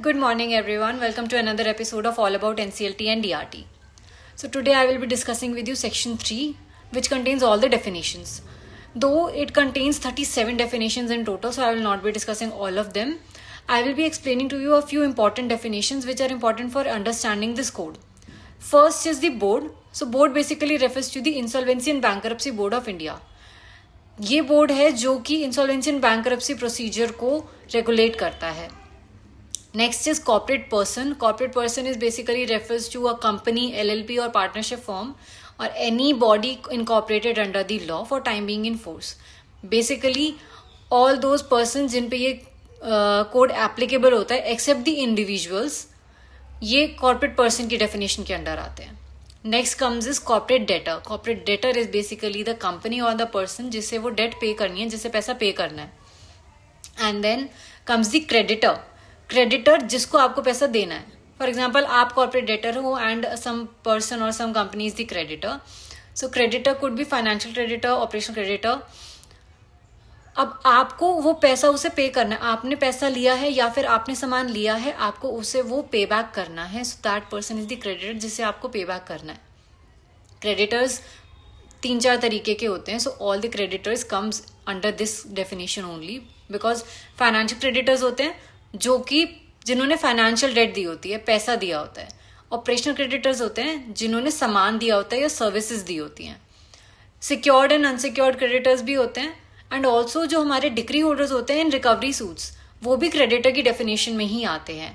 Good morning, everyone. Welcome to another episode of All About NCLT and DRT. So, today I will be discussing with you section 3, which contains all the definitions. Though it contains 37 definitions in total, so I will not be discussing all of them. I will be explaining to you a few important definitions which are important for understanding this code. First is the board. So, board basically refers to the Insolvency and Bankruptcy Board of India. ये board है जो कि insolvency and bankruptcy procedure को regulate करता है. Next is corporate person. Corporate person is basically refers to a company, LLP और partnership firm और any body incorporated under the law for time being in force. Basically all those person जिन पे ये code applicable होता है except the individuals, ये corporate person की definition के अंडर आते हैं. Next comes is corporate debtor. Corporate debtor is basically the company और द पर्सन जिससे वो डेट पे करनी है, जिससे पैसा पे करना है. And then comes the creditor. Creditor जिसको आपको पैसा देना है. फॉर एग्जाम्पल आप कॉर्पोरेट डेटर हो एंड सम पर्सन और some company is the creditor. So creditor could be financial creditor, operational creditor. अब आपको वो पैसा उसे पे करना है. आपने पैसा लिया है या फिर आपने सामान लिया है, आपको उसे वो पे बैक करना है. So that person is the creditor जिसे आपको पे बैक करना है. क्रेडिटर्स 3-4 तरीके के होते हैं. So all the creditors comes under this definition only because financial creditors होते हैं जो कि जिन्होंने फाइनेंशियल डेट दी होती है, पैसा दिया होता है. ऑपरेशनल क्रेडिटर्स होते हैं जिन्होंने सामान दिया होता है या सर्विसेज दी होती हैं. सिक्योर्ड एंड अनसिक्योर्ड क्रेडिटर्स भी होते हैं. एंड ऑल्सो जो हमारे डिक्री होल्डर्स होते हैं इन रिकवरी सूट्स, वो भी क्रेडिटर की डेफिनेशन में ही आते हैं.